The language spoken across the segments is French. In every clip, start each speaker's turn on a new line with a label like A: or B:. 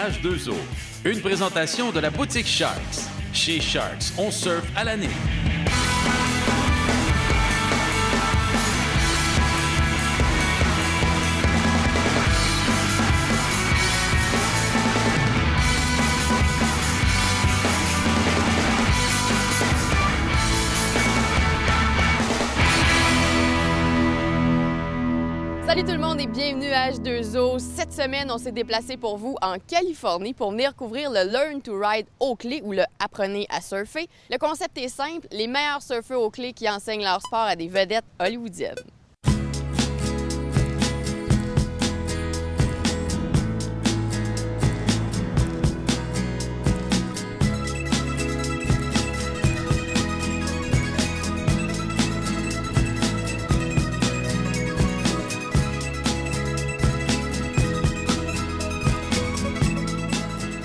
A: H2O. Une présentation de la boutique Sharks. Chez Sharks, on surfe à l'année.
B: Salut tout le monde et bienvenue à H2O. Cette semaine, on s'est déplacé pour vous en Californie pour venir couvrir le Learn to Ride Oakley ou le Apprenez à surfer. Le concept est simple, les meilleurs surfeurs Oakley qui enseignent leur sport à des vedettes hollywoodiennes.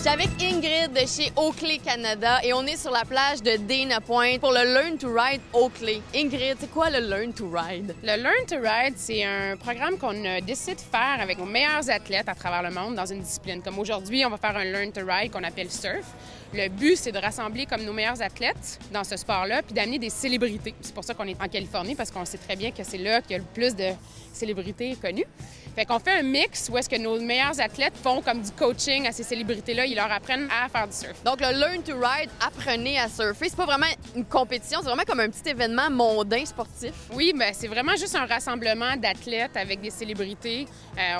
B: Je suis avec Ingrid de chez Oakley Canada et on est sur la plage de Dana Point pour le Learn to Ride Oakley. Ingrid, c'est quoi le Learn to Ride?
C: Le Learn to Ride, c'est un programme qu'on a décidé de faire avec nos meilleurs athlètes à travers le monde dans une discipline. Comme aujourd'hui, on va faire un Learn to Ride qu'on appelle surf. Le but, c'est de rassembler comme nos meilleurs athlètes dans ce sport-là puis d'amener des célébrités. C'est pour ça qu'on est en Californie, parce qu'on sait très bien que c'est là qu'il y a le plus de célébrités connues. Fait qu'on fait un mix où est-ce que nos meilleurs athlètes font comme du coaching à ces célébrités-là. Ils leur apprennent à faire du surf.
B: Donc, le Learn to Ride, apprenez à surfer, c'est pas vraiment une compétition, c'est vraiment comme un petit événement mondain sportif.
C: Oui, bien, c'est vraiment juste un rassemblement d'athlètes avec des célébrités.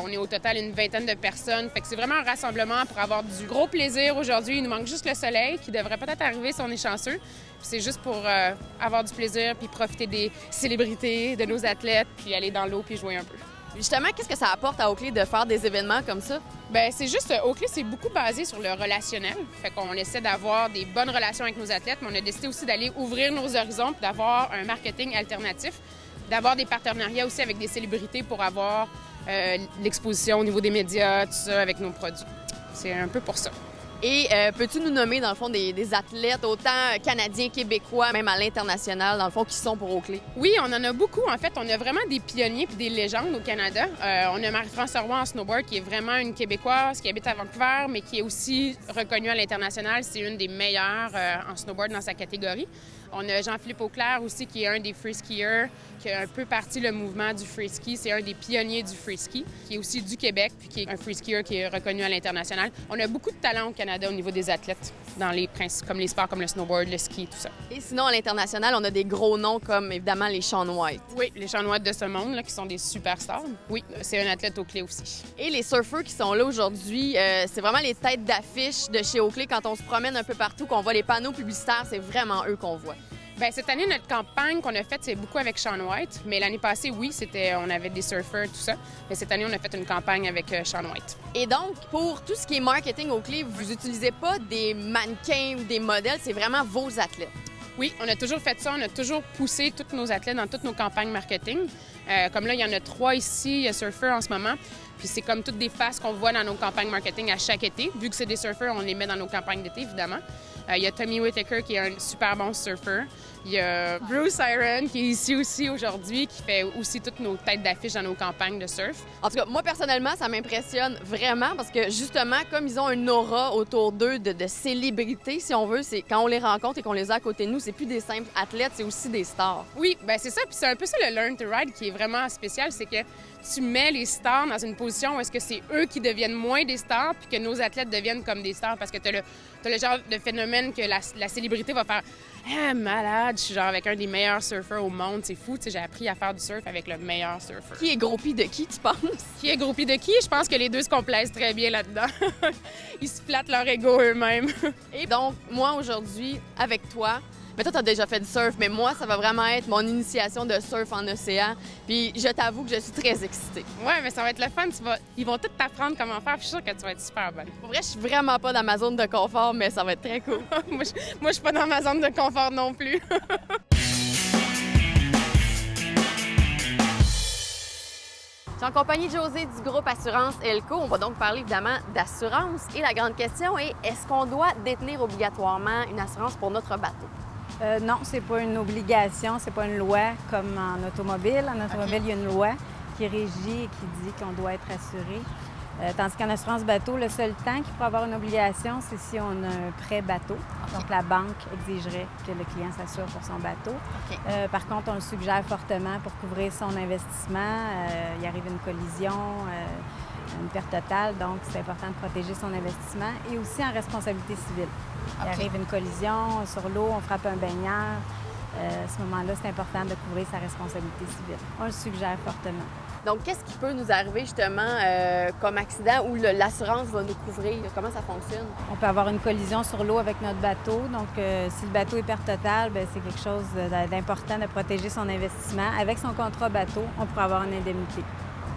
C: On est au total une vingtaine de personnes. Fait que c'est vraiment un rassemblement pour avoir du gros plaisir aujourd'hui. Il nous manque juste le soleil qui devrait peut-être arriver si on est chanceux. Puis c'est juste pour avoir du plaisir puis profiter des célébrités, de nos athlètes, puis aller dans l'eau puis jouer un peu.
B: Justement, qu'est-ce que ça apporte à Oakley de faire des événements comme ça?
C: Bien, c'est juste, Oakley, c'est beaucoup basé sur le relationnel. Fait qu'on essaie d'avoir des bonnes relations avec nos athlètes, mais on a décidé aussi d'aller ouvrir nos horizons puis d'avoir un marketing alternatif, d'avoir des partenariats aussi avec des célébrités pour avoir l'exposition au niveau des médias, tout ça, avec nos produits. C'est un peu pour ça.
B: Et peux-tu nous nommer, dans le fond, des athlètes, autant canadiens, québécois, même à l'international, dans le fond, qui sont pour Oakley?
C: Oui, on en a beaucoup. En fait, on a vraiment des pionniers puis des légendes au Canada. On a Marie-France Roy en snowboard, qui est vraiment une Québécoise qui habite à Vancouver, mais qui est aussi reconnue à l'international. C'est une des meilleures en snowboard dans sa catégorie. On a Jean-Philippe Auclair aussi, qui est un des free skiers, qui a un peu parti le mouvement du free ski. C'est un des pionniers du free ski, qui est aussi du Québec, puis qui est un free skier qui est reconnu à l'international. On a beaucoup de talent au Canada au niveau des athlètes, dans les comme les sports comme le snowboard, le ski, tout ça.
B: Et sinon, à l'international, on a des gros noms comme, évidemment, les Shaun White.
C: Oui, les Shaun White de ce monde, là, qui sont des superstars. Oui, c'est un athlète Oakley aussi.
B: Et les surfeurs qui sont là aujourd'hui, c'est vraiment les têtes d'affiche de chez Oakley. Quand on se promène un peu partout, qu'on voit les panneaux publicitaires, c'est vraiment eux qu'on voit.
C: Bien, cette année, notre campagne qu'on a faite, c'est beaucoup avec Shaun White. Mais l'année passée, oui, on avait des surfeurs, tout ça. Mais cette année, on a fait une campagne avec Shaun White.
B: Et donc, pour tout ce qui est marketing Oakley, vous n'utilisez pas des mannequins ou des modèles, c'est vraiment vos athlètes.
C: Oui, on a toujours fait ça. On a toujours poussé tous nos athlètes dans toutes nos campagnes marketing. Comme là, il y en a 3 ici, il y a surfeurs en ce moment. Puis c'est comme toutes des faces qu'on voit dans nos campagnes marketing à chaque été. Vu que c'est des surfeurs, on les met dans nos campagnes d'été, évidemment. Il y a Tommy Whitaker qui est un super bon surfeur. Il y a Bruce Iron qui est ici aussi aujourd'hui, qui fait aussi toutes nos têtes d'affiche dans nos campagnes de surf.
B: En tout cas, moi, personnellement, ça m'impressionne vraiment parce que, justement, comme ils ont une aura autour d'eux de célébrité, si on veut, c'est quand on les rencontre et qu'on les a à côté de nous, c'est plus des simples athlètes, c'est aussi des stars.
C: Oui, bien c'est ça. Puis c'est un peu ça le Learn to Ride qui est vraiment spécial, c'est que tu mets les stars dans une position où est-ce que c'est eux qui deviennent moins des stars puis que nos athlètes deviennent comme des stars parce que t'as le genre de phénomène que la célébrité va faire « Ah, malade, je suis genre avec un des meilleurs surfeurs au monde, c'est fou, tu sais, j'ai appris à faire du surf avec le meilleur surfeur. »
B: Qui est groupie de qui, tu penses?
C: Qui est groupie de qui? Je pense que les deux se complaisent très bien là-dedans. Ils se flattent leur ego eux-mêmes.
B: Et donc, moi, aujourd'hui, avec toi, mais toi, t'as déjà fait du surf, mais moi, ça va vraiment être mon initiation de surf en océan. Puis je t'avoue que je suis très excitée.
C: Ouais, mais ça va être le fun. Ils vont tous t'apprendre comment faire. Puis je suis sûre que tu vas être super bonne.
B: Pour vrai, je suis vraiment pas dans ma zone de confort, mais ça va être très cool.
C: moi, je suis pas dans ma zone de confort non plus.
B: Je suis en compagnie de Josée du groupe Assurance Elco. On va donc parler évidemment d'assurance. Et la grande question est, est-ce qu'on doit détenir obligatoirement une assurance pour notre bateau?
D: Non, c'est pas une obligation, c'est pas une loi comme en automobile. En automobile, il y a une loi qui régit et qui dit qu'on doit être assuré. Tandis qu'en assurance bateau, le seul temps qu'il pourrait avoir une obligation, c'est si on a un prêt bateau. Donc, la banque exigerait que le client s'assure pour son bateau. Par contre, on le suggère fortement pour couvrir son investissement. Il arrive une collision, une perte totale, donc c'est important de protéger son investissement. Et aussi en responsabilité civile. Il arrive une collision sur l'eau, on frappe un baigneur. À ce moment-là, c'est important de couvrir sa responsabilité civile. On le suggère fortement.
B: Donc, qu'est-ce qui peut nous arriver justement comme accident où l'assurance va nous couvrir? Comment ça fonctionne?
D: On peut avoir une collision sur l'eau avec notre bateau. Donc, si le bateau est perte totale, bien, c'est quelque chose d'important de protéger son investissement. Avec son contrat bateau, on pourrait avoir une indemnité.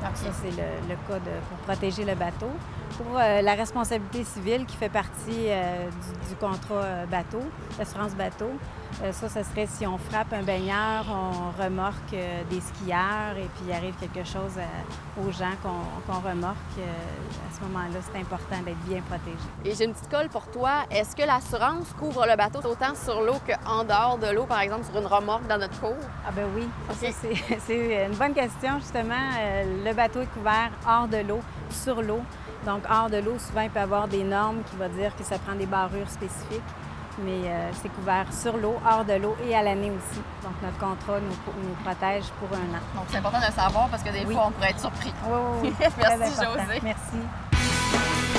D: Donc, ça, c'est le cas pour protéger le bateau. Pour la responsabilité civile qui fait partie du contrat bateau, l'assurance bateau, ça serait si on frappe un baigneur, on remorque des skieurs et puis il arrive quelque chose aux gens qu'on remorque. À ce moment-là, c'est important d'être bien protégé.
B: Et j'ai une petite colle pour toi. Est-ce que l'assurance couvre le bateau autant sur l'eau qu'en dehors de l'eau, par exemple sur une remorque dans notre cour?
D: Ah ben oui, ça, c'est une bonne question justement. Le bateau est couvert hors de l'eau, sur l'eau. Donc, hors de l'eau, souvent, il peut y avoir des normes qui vont dire que ça prend des barrures spécifiques, mais c'est couvert sur l'eau, hors de l'eau et à l'année aussi. Donc, notre contrat nous protège pour 1 an.
B: Donc, c'est important de le savoir parce que des fois, on pourrait être surpris.
D: Oui.
B: Merci, Josée.
D: Merci.